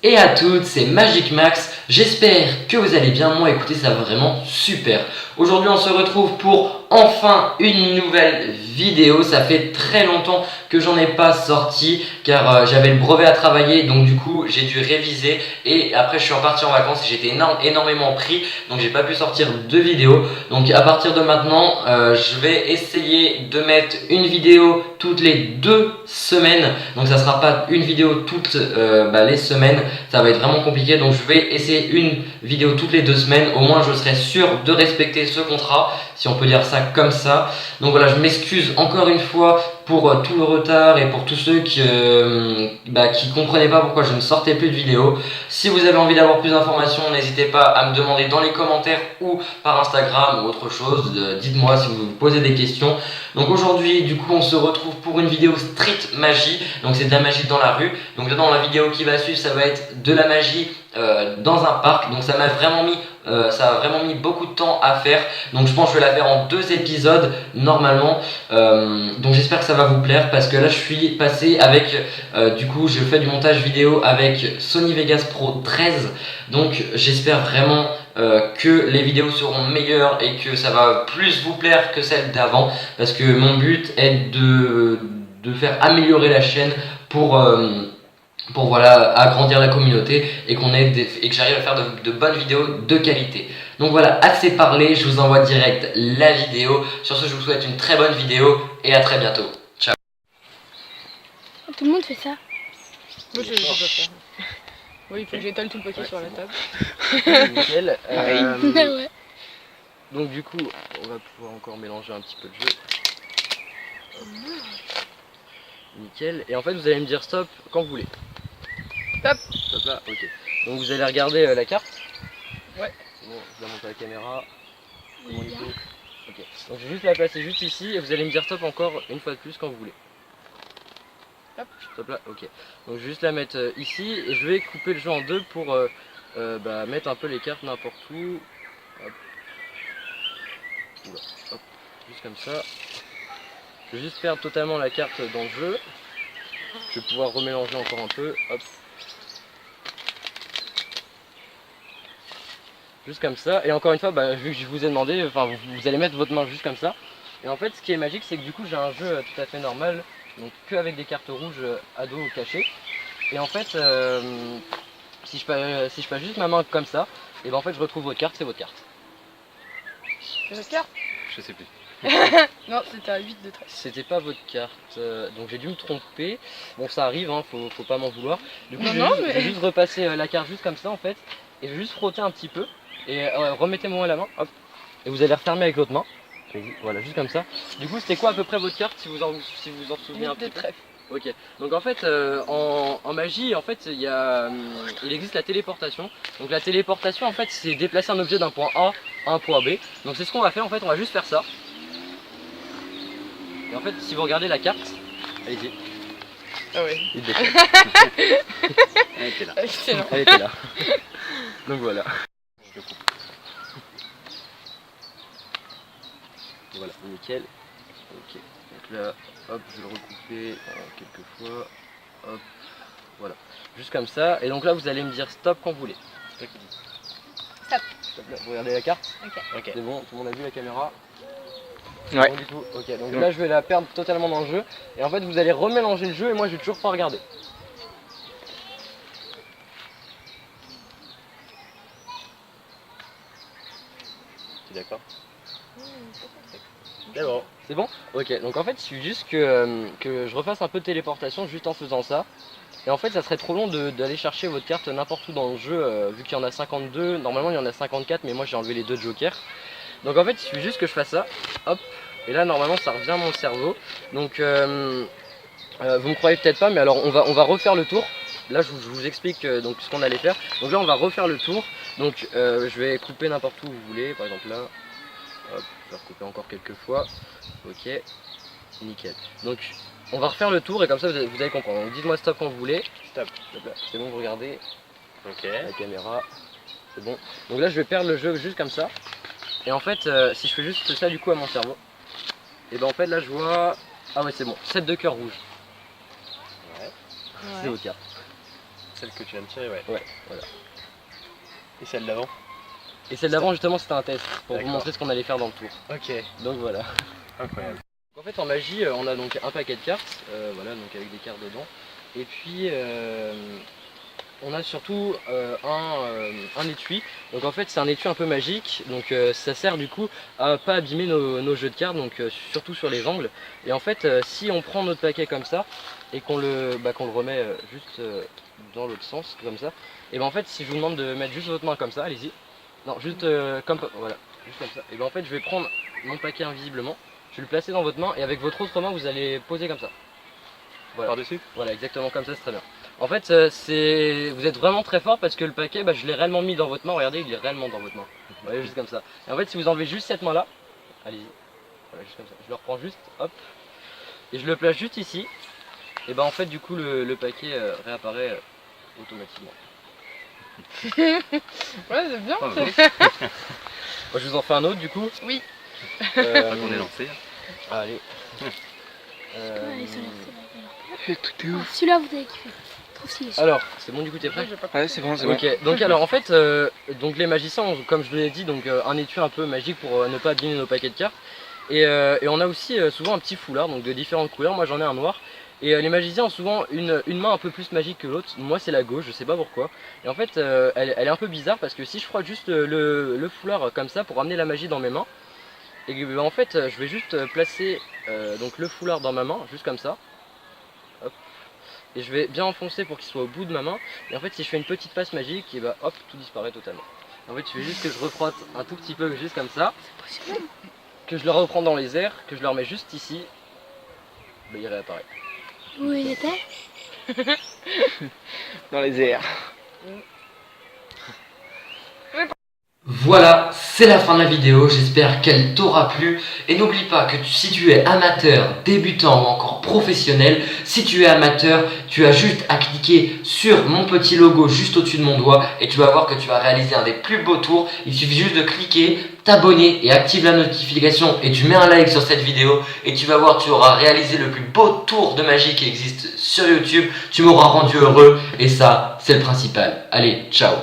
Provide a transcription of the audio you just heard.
Et à toutes, c'est Magic Max, j'espère que vous allez bien, moi écoutez ça va vraiment super. Aujourd'hui on se retrouve pour enfin une nouvelle vidéo, ça fait très longtemps que j'en ai pas sorti car j'avais le brevet à travailler donc du coup j'ai dû réviser et après je suis reparti en vacances et j'étais énormément pris donc j'ai pas pu sortir de vidéo. Donc à partir de maintenant je vais essayer de mettre une vidéo toutes les 2 semaines, donc ça sera pas une vidéo toutes les semaines, ça va être vraiment compliqué, donc je vais essayer une vidéo toutes les 2 semaines, au moins je serai sûr de respecter ce contrat, si on peut dire ça comme ça. Donc voilà, je m'excuse encore une fois pour tout le retard et pour tous ceux qui comprenaient pas pourquoi je ne sortais plus de vidéos. Si vous avez envie d'avoir plus d'informations, n'hésitez pas à me demander dans les commentaires ou par Instagram ou autre chose, dites-moi si vous vous posez des questions. Donc aujourd'hui du coup on se retrouve pour une vidéo street magie, donc c'est de la magie dans la rue. Donc dans la vidéo qui va suivre ça va être de la magie dans un parc, donc ça a vraiment mis beaucoup de temps à faire, donc je pense que je vais la faire en 2 épisodes normalement, donc j'espère que ça va vous plaire parce que là je suis passé avec du coup je fais du montage vidéo avec Sony Vegas Pro 13, donc j'espère vraiment que les vidéos seront meilleures et que ça va plus vous plaire que celles d'avant, parce que mon but est de faire améliorer la chaîne pour voilà, agrandir la communauté et que j'arrive à faire de bonnes vidéos de qualité. Donc voilà, assez parlé, je vous envoie direct la vidéo. Sur ce, je vous souhaite une très bonne vidéo et à très bientôt. Ciao. Tout le monde fait ça. Moi je peux pas faire. Oui, il faut que j'étale tout le paquet sur la table. Nickel. Ouais. Donc du coup, on va pouvoir encore mélanger un petit peu de jeu. Nickel. Et en fait, vous allez me dire stop quand vous voulez. Stop. Stop là, ok. Donc vous allez regarder la carte. Ouais. Bon, je vais monter la caméra. Comment il faut. Ok. Donc je vais juste la placer juste ici et vous allez me dire stop encore une fois de plus quand vous voulez. Stop. Stop là, ok. Donc je vais juste la mettre ici et je vais couper le jeu en deux pour mettre un peu les cartes n'importe où. Hop. Oula. Hop. Juste comme ça. Je vais juste perdre totalement la carte dans le jeu. Je vais pouvoir remélanger encore un peu. Hop. Juste comme ça. Et encore une fois, vu que je vous ai demandé, vous allez mettre votre main juste comme ça. Et en fait, ce qui est magique, c'est que du coup, j'ai un jeu tout à fait normal. Donc, que avec des cartes rouges à dos cachées. Et en fait, si je passe juste ma main comme ça, et en fait, je retrouve votre carte, c'est votre carte. C'est votre carte? Je sais plus. Non, c'était à 8 de 13. C'était pas votre carte, donc j'ai dû me tromper. Bon, ça arrive, hein, faut pas m'en vouloir. Du coup, Non, je vais juste repasser la carte juste comme ça en fait. Et je vais juste frotter un petit peu. Et remettez-moi la main, hop. Et vous allez refermer avec l'autre main. Voilà, juste comme ça. Du coup, c'était quoi à peu près votre carte si vous en souvenez un petit peu? Ok, donc en fait en magie en fait il existe la téléportation. Donc la téléportation en fait c'est déplacer un objet d'un point A à un point B. Donc c'est ce qu'on va faire en fait, on va juste faire ça. Et en fait si vous regardez la carte, allez-y. Ah ouais. Elle était là. Excellent. Elle était là. Donc voilà. Je coupe. Voilà, nickel. Ok. Donc là, hop, je vais le recouper quelques fois. Hop, voilà. Juste comme ça. Et donc là, vous allez me dire stop quand vous voulez. Stop. Stop là. Vous regardez la carte? Ok. C'est bon, tout le monde a vu la caméra? Ouais. Bon, du coup, ok. Donc là, je vais la perdre totalement dans le jeu. Et en fait, vous allez remélanger le jeu et moi, je vais toujours pas regarder. Tu es d'accord? C'est bon. C'est bon? Ok, donc en fait il suffit juste que je refasse un peu de téléportation juste en faisant ça. Et en fait ça serait trop long d'aller chercher votre carte n'importe où dans le jeu, vu qu'il y en a 52, normalement il y en a 54 mais moi j'ai enlevé les 2 jokers. Donc en fait il suffit juste que je fasse ça, hop, et là normalement ça revient à mon cerveau. Donc vous me croyez peut-être pas mais alors on va refaire le tour. Là je vous explique donc ce qu'on allait faire. Donc là on va refaire le tour, donc je vais couper n'importe où vous voulez, par exemple là. Hop, je vais recouper encore quelques fois. Ok, nickel. Donc on va refaire le tour et comme ça vous allez comprendre. Donc dites-moi stop quand vous voulez. Stop. C'est bon, vous regardez. Ok. La caméra. C'est bon. Donc là je vais perdre le jeu juste comme ça. Et en fait si je fais juste ça du coup à mon cerveau, et ben en fait là je vois. Ah ouais c'est bon, 7 de cœur rouge. Ouais. C'est votre carte. Celle que tu viens de tirer, ouais. Ouais, voilà. Et celle d'avant? Et celle d'avant justement c'était un test pour vous D'accord. montrer ce qu'on allait faire dans le tour. Ok, Donc voilà. incroyable. En fait en magie on a donc un paquet de cartes, voilà, donc avec des cartes dedans. Et puis on a surtout un étui. Donc en fait c'est un étui un peu magique, donc ça sert du coup à pas abîmer nos jeux de cartes, donc surtout sur les angles. Et en fait si on prend notre paquet comme ça et qu'on le remet juste dans l'autre sens comme ça, et ben en fait si je vous demande de mettre juste votre main comme ça, allez-y. Non, juste comme voilà, juste comme ça. Et ben en fait je vais prendre mon paquet invisiblement, je vais le placer dans votre main et avec votre autre main vous allez poser comme ça. Voilà. Par-dessus? Voilà, exactement comme ça, c'est très bien. En fait, vous êtes vraiment très fort parce que le paquet, je l'ai réellement mis dans votre main. Regardez, il est réellement dans votre main. Vous voyez, juste comme ça. Et en fait, si vous enlevez juste cette main-là, allez-y. Voilà, juste comme ça. Je le reprends juste, hop. Et je le place juste ici. Et ben en fait, du coup, le paquet réapparaît automatiquement. Ouais, c'est bien. Ah, Moi, je vous en fais un autre, du coup. Oui. On est lancé. Allez. Ouais, ils sont là, celui-là, vous avez kiffé. Trop stylé. Alors, c'est bon, du coup, t'es prêt? Ouais, c'est bon, c'est bon. Ok, donc alors en fait, donc les magiciens ont, comme je vous l'ai dit, donc un étui un peu magique pour ne pas abîmer nos paquets de cartes. Et on a aussi souvent un petit foulard, donc de différentes couleurs. Moi j'en ai un noir. Et les magiciens ont souvent une main un peu plus magique que l'autre. Moi c'est la gauche, je sais pas pourquoi. Et en fait, elle est un peu bizarre parce que si je frotte juste le foulard comme ça pour amener la magie dans mes mains, et en fait je vais juste placer donc le foulard dans ma main, juste comme ça. Hop. Et je vais bien enfoncer pour qu'il soit au bout de ma main. Et en fait si je fais une petite passe magique, et bah hop, tout disparaît totalement. En fait il suffit juste que je refrotte un tout petit peu juste comme ça, que je le reprends dans les airs, que je le remets juste ici, bah, il réapparaît. Où il était? Dans les airs. Voilà, c'est la fin de la vidéo, j'espère qu'elle t'aura plu. Et n'oublie pas que si tu es amateur, débutant ou encore professionnel, si tu es amateur, tu as juste à cliquer sur mon petit logo juste au-dessus de mon doigt et tu vas voir que tu vas réaliser un des plus beaux tours. Il suffit juste de cliquer, t'abonner et activer la notification et tu mets un like sur cette vidéo et tu vas voir, tu auras réalisé le plus beau tour de magie qui existe sur YouTube. Tu m'auras rendu heureux et ça, c'est le principal. Allez, ciao!